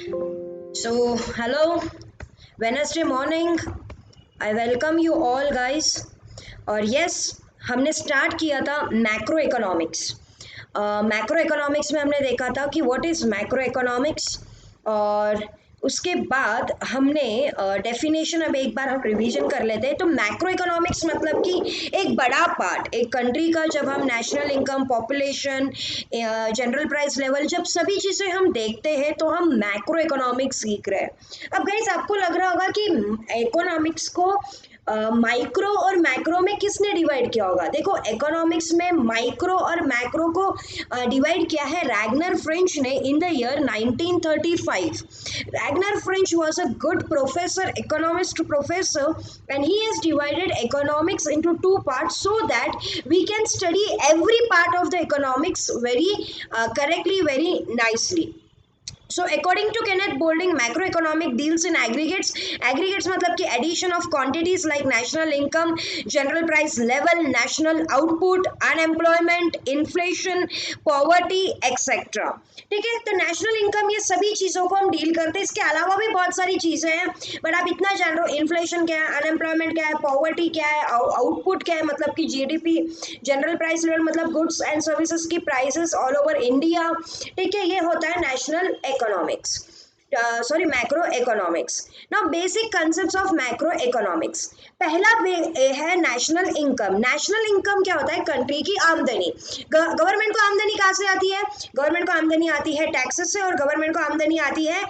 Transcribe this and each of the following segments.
So, hello, Wednesday morning. I welcome you all guys. और yes, हमने start किया था मैक्रो इकोनॉमिक्स। मैक्रो इकोनॉमिक्स में हमने देखा था कि व्हाट इज़ मैक्रो इकोनॉमिक्स, और उसके बाद हमने डेफिनेशन अब एक बार हम रिवीजन कर लेते हैं। तो मैक्रो इकोनॉमिक्स मतलब कि एक बड़ा पार्ट एक कंट्री का, जब हम national income, population, general price level, जब सभी चीज़ें हम देखते हैं तो हम मैक्रो इकोनॉमिक्स सीख रहे हैं। अब गाइस आपको लग रहा होगा कि इकोनॉमिक्स को माइक्रो और मैक्रो में किसने डिवाइड किया होगा। देखो, इकोनॉमिक्स में माइक्रो और मैक्रो को डिवाइड किया है रैगनर फ्रेंच ने in the year 1935। Ragnar French was a good professor, economist professor, and he has divided economics into two parts so that we can study every part of the economics very correctly, very nicely. So according to Kenneth Boulding, macroeconomic deals in aggregates. Aggregates मतलब कि addition of quantities like national income, general price level, national output, unemployment, inflation, poverty, etc. ठीक है, तो national income, ये सभी चीज़ों को हम डील करते हैं। इसके अलावा भी बहुत सारी चीज़ें हैं, बट आप इतना जान रहे हो इन्फ्लेशन क्या है, अनएम्प्लॉयमेंट क्या है, पॉवर्टी क्या है, आउटपुट क्या है मतलब कि जीडीपी, जनरल प्राइस लेवल मतलब गुड्स एंड सर्विसेज की प्राइसेस ऑल ओवर इंडिया। ठीक है, ये होता है national economics, sorry macro economics. Now basic concepts of macro economics. पहला है नेशनल इनकम। नेशनल इनकम क्या होता है? कंट्री की आमदनी। गवर्नमेंट को आमदनी कहाँ से आती है? गवर्नमेंट को आमदनी आती है टैक्सेस से, और गवर्नमेंट को आमदनी आती है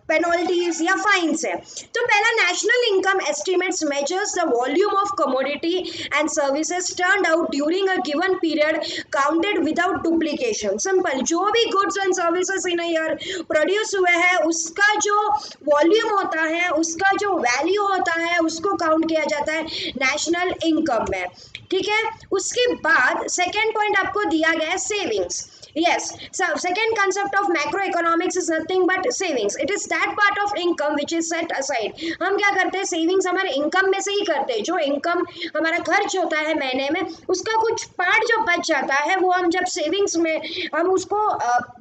पेनल्टीज या फाइन से। तो पहला national income estimates measures the volume of commodity and services turned out during a given period counted without duplication. Simple, जो भी goods and services in a year produce हुए हैं उसका जो वॉल्यूम होता है, उसका जो वैल्यू होता है, उसको काउंट किया जाता है नेशनल इनकम में। ठीक है, उसके बाद सेकेंड पॉइंट आपको दिया गया है savings. Yes, so second concept of macroeconomics is nothing but savings. It is that part of income which is set aside. हम क्या करते हैं? सेविंग्स हमारे इनकम में से ही करते हैं। जो इनकम हमारा खर्च होता है महीने में, उसका कुछ पार्ट जो बच जाता है वो हम जब सेविंग्स में, हम उसको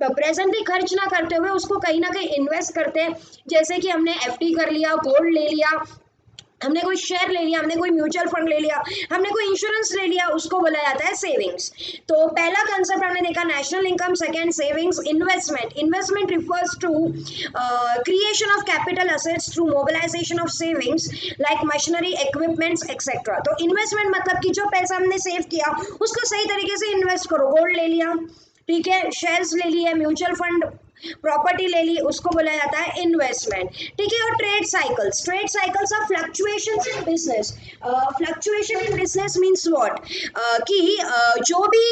प्रेजेंटली खर्च ना करते हुए उसको कहीं ना कहीं इन्वेस्ट करते हैं। जैसे कि हमने एफडी कर लिया, गोल्ड ले लिया, हमने कोई शेयर ले लिया, हमने कोई म्यूचुअल फंड ले लिया, हमने कोई इंश्योरेंस ले लिया, उसको बोला जाता है सेविंग्स। तो पहला कंसेप्ट हमने देखा national income, second savings. Investment, investment refers to creation of capital assets through mobilisation of savings like machinery, equipments etcetera. तो इन्वेस्टमेंट मतलब कि जो पैसा हमने सेव किया उसको सही तरीके से इन्वेस्ट करो। गोल्ड ले लिया, ठीक है, शेयर्स ले लिए, म्यूचुअल फंड, प्रॉपर्टी ले ली, उसको बोला जाता है इन्वेस्टमेंट। ठीक है, और trade cycles. Trade cycles are fluctuations in business. Fluctuation in business means what, कि जो भी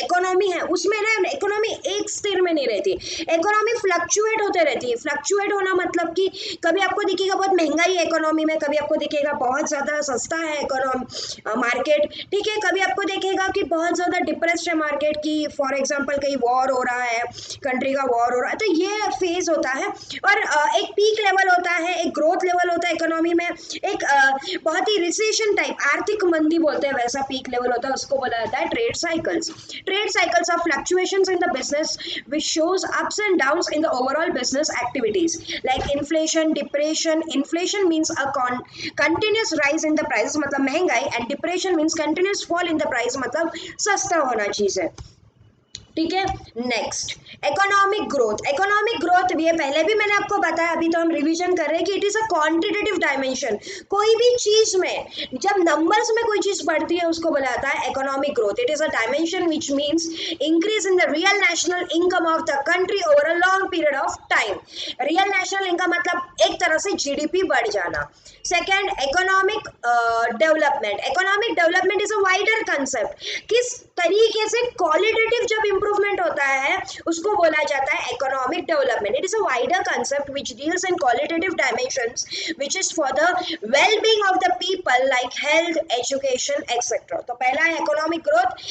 इकोनॉमी है उसमें ना इकोनॉमी एक स्थिर में नहीं रहती, इकोनॉमी फ्लक्चुएट होते रहती है। फ्लक्चुएट होना मतलब कि कभी आपको दिखेगा बहुत महंगाई है इकोनॉमी में, कभी आपको दिखेगा बहुत ज़्यादा सस्ता है इकोनॉमी मार्केट। ठीक है, कभी आपको देखेगा कि बहुत ज़्यादा डिप्रेस्ड है मार्केट की, फॉर एग्जांपल कहीं वॉर हो रहा है, कंट्री का वॉर हो रहा है, तो ये फेज होता है। और एक पीक लेवल होता है, एक ग्रोथ लेवल होता है इकोनॉमी में, एक बहुत ही रिसेशन टाइप, आर्थिक मंदी बोलते हैं वैसा पीक लेवल होता है, उसको बोला जाता है trade cycles. Trade cycles are fluctuations in the business which shows ups and downs in the overall business activities like inflation, depression. Inflation means a continuous rise in the prices मतलब महंगाई, and depression means continuous fall in the price मतलब सस्ता होना चीज है। ठीक है, next economic growth. Economic growth ये पहले भी मैंने आपको बताया, अभी तो हम रिवीजन कर रहे हैं कि it is a quantitative dimension. कोई भी चीज में जब नंबर्स में कोई चीज बढ़ती है उसको बोला जाता है economic growth. It is a dimension which means increase in the real national income of the country over a long period of time. Real national income मतलब एक तरह से जीडीपी बढ़ जाना। Second, economic development. Economic development is a wider concept. किस तरीके से qualitative जब इंप्रूवमेंट होता है उसको बोला जाता है economic development. It is a wider concept which deals in qualitative dimensions which is for the well being of the people like health, education etcetera. तो पहला है economic growth,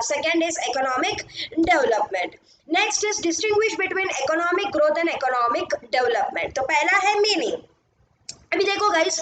second is economic development. Next is distinguish between economic growth and economic development. तो पहला है meaning. अभी देखो guys,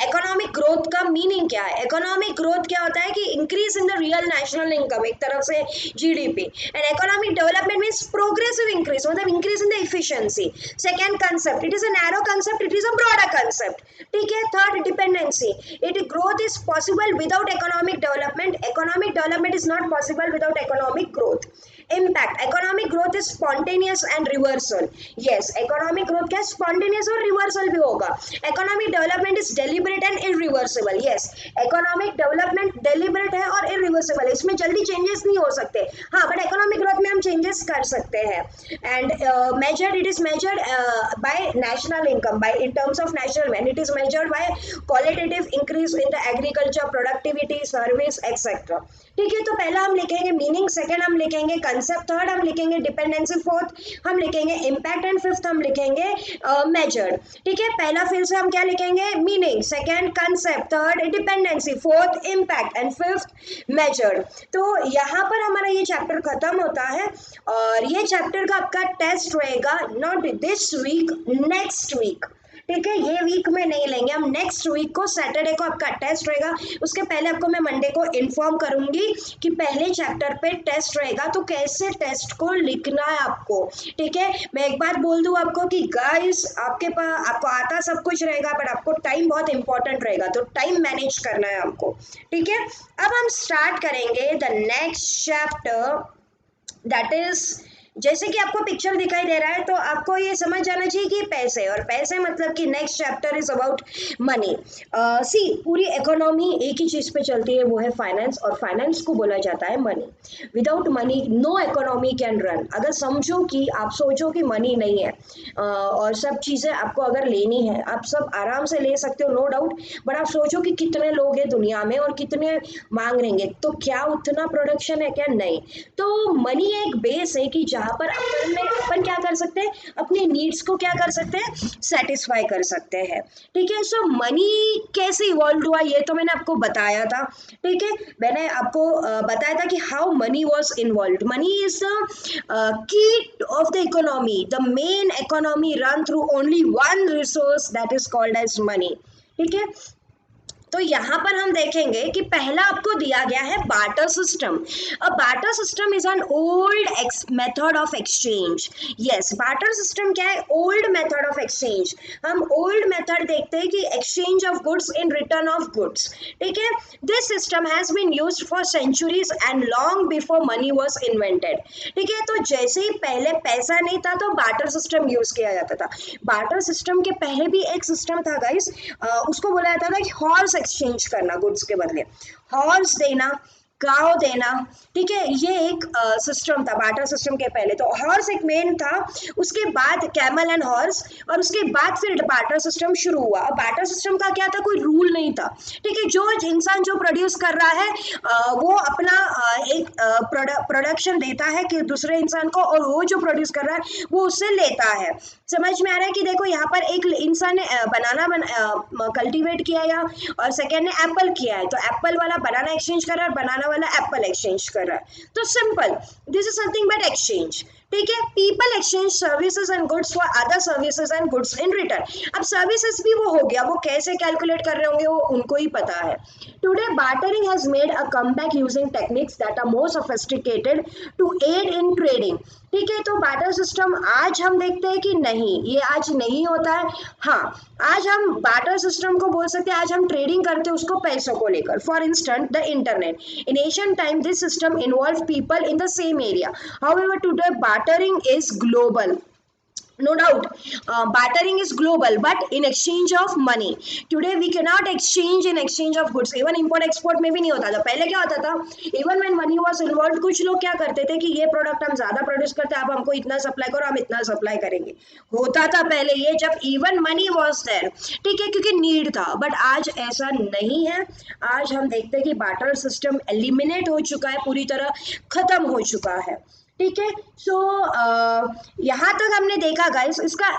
economic growth का meaning क्या है? इकोनॉमिक ग्रोथ क्या होता है कि increase in the real national income, एक तरफ से GDP. And economic development means progressive increase, मतलब increase in the efficiency. Second concept, it is a narrow concept, it is a broader concept, ठीक है। Third, dependency, it growth is possible without economic development, economic development is not possible without economic growth. Impact, economic growth is spontaneous and reversal. Yes, economic growth क्या spontaneous और reversal भी होगा। Economic development is deliberate and irreversible. Yes, economic development deliberate है और irreversible है, इसमें जल्दी changes नहीं हो सकते। हाँ, बट इकोनॉमिक ग्रोथ में हम चेंजेस कर सकते हैं। And measured, it is measured by national income, by in terms of national man, it is measured by qualitative increase in the agriculture productivity service etcetera. ठीक है, तो पहला हम लिखेंगे मीनिंग, सेकंड हम लिखेंगे कंसेप्ट, थर्ड हम लिखेंगे डिपेंडेंसी, फोर्थ हम लिखेंगे इम्पैक्ट एंड फिफ्थ हम लिखेंगे मेजर्ड। ठीक है, पहला फिर से हम क्या लिखेंगे? Meaning, second concept, third dependency, fourth impact and fifth measured. तो यहाँ पर हमारा ये चैप्टर खत्म होता है और ये चैप्टर का आपका टेस्ट रहेगा not this week, next week. ठीक है, ये वीक में नहीं लेंगे हम, नेक्स्ट वीक को सैटरडे को आपका टेस्ट रहेगा। उसके पहले आपको मैं मंडे को इन्फॉर्म करूंगी कि पहले चैप्टर पे टेस्ट रहेगा, तो कैसे टेस्ट को लिखना है आपको। ठीक है, मैं एक बात बोल दूं आपको कि गाइस, आपके पास आपको आता सब कुछ रहेगा, बट आपको टाइम बहुत इंपॉर्टेंट रहेगा, तो टाइम मैनेज करना है आपको। ठीक है, अब हम स्टार्ट करेंगे the next chapter, that is, जैसे कि आपको पिक्चर दिखाई दे रहा है तो आपको ये समझ जाना चाहिए कि पैसे, और पैसे मतलब कि next chapter is about money. See, पूरी इकोनॉमी एक ही चीज पे चलती है, वो है फाइनेंस, और फाइनेंस को बोला जाता है money. Without money no economy can run. अगर समझो कि आप सोचो कि मनी नहीं है और सब चीजें आपको अगर लेनी है, आप सब आराम से ले सकते हो, नो डाउट, बट आप सोचो कि कितने लोग हैं दुनिया में और कितने मांग रहेंगे, तो क्या उतना प्रोडक्शन है क्या? नहीं। तो मनी एक बेस है कि जहाँ पर अपन क्या कर सकते हैं, अपने नीड्स को क्या कर सकते हैं, सेटिस्फाई कर सकते हैं। ठीक है, सो मनी कैसे इवॉल्व हुआ ये तो मैंने आपको बताया था। ठीक है, मैंने आपको बताया था कि how money was involved. Money is the key of the economy, the main economy run through only one resource that is called as money. ठीक है, तो यहाँ पर हम देखेंगे कि पहला आपको दिया गया है barter system. A barter system is an old method of exchange. Yes, barter system क्या है? Old method of exchange. हम ओल्ड मेथड देखते हैं कि exchange of goods in return of goods. ठीक है, this system has been used for centuries and long before money was invented. ठीक है, तो जैसे ही पहले पैसा नहीं था तो बार्टर सिस्टम यूज किया जाता था। बार्टर सिस्टम के पहले भी एक सिस्टम था गाइस, उसको बोला जाता था कि हॉर्स एक्सचेंज करना, गुड्स के बदले हॉर्स देना, काव देना। ठीक है, ये एक सिस्टम था बार्टर सिस्टम के पहले। तो हॉर्स एक मेन था, उसके बाद कैमल एंड हॉर्स, और उसके बाद फिर बार्टर सिस्टम शुरू हुआ। अब बार्टर सिस्टम का क्या था? कोई रूल नहीं था। ठीक है, जो इंसान जो प्रोड्यूस कर रहा है वो अपना एक प्रोडक्शन देता है कि दूसरे इंसान को, और वो जो प्रोड्यूस कर रहा है वो उससे लेता है। समझ में आ रहा है कि देखो यहाँ पर एक इंसान ने बनाना कल्टीवेट किया या, और सेकेंड ने एप्पल किया है, तो एप्पल वाला बनाना एक्सचेंज कर रहा है, बनाना वाला एप्पल एक्सचेंज कर रहा है। तो simple, this is nothing but exchange. ठीक है, people exchange services and goods for other services and goods in return. अब सर्विसेज भी वो हो गया, वो कैसे कैलकुलेट कर रहे होंगे वो उनको ही पता है। Today bartering has made a comeback using techniques that are more sophisticated to aid in trading. ठीक है, तो बार्टर सिस्टम आज हम देखते हैं कि नहीं, ये आज नहीं होता है। हाँ, आज हम बार्टर सिस्टम को बोल सकते हैं, आज हम ट्रेडिंग करते हैं उसको पैसों को लेकर। For instant the internet, in ancient time this system involve people in the same area, however today bartering is global. No doubt, bartering is global, but in exchange of money. Today we cannot exchange in exchange of goods. Even import export में भी नहीं होता था। पहले क्या होता था? Even when money was involved, कुछ लोग क्या करते थे कि ये प्रोडक्ट हम ज्यादा प्रोड्यूस करते हैं, आप हमको इतना सप्लाई करो, हम इतना सप्लाई करेंगे। होता था पहले ये, जब इवन मनी वॉज देयर। ठीक है, क्योंकि नीड था। बट आज ऐसा नहीं है। आज हम देखते हैं कि बार्टर सिस्टम एलिमिनेट हो चुका है, पूरी तरह खत्म हो चुका है। ठीक है, सो यहाँ तक हमने देखा गाइस, इसका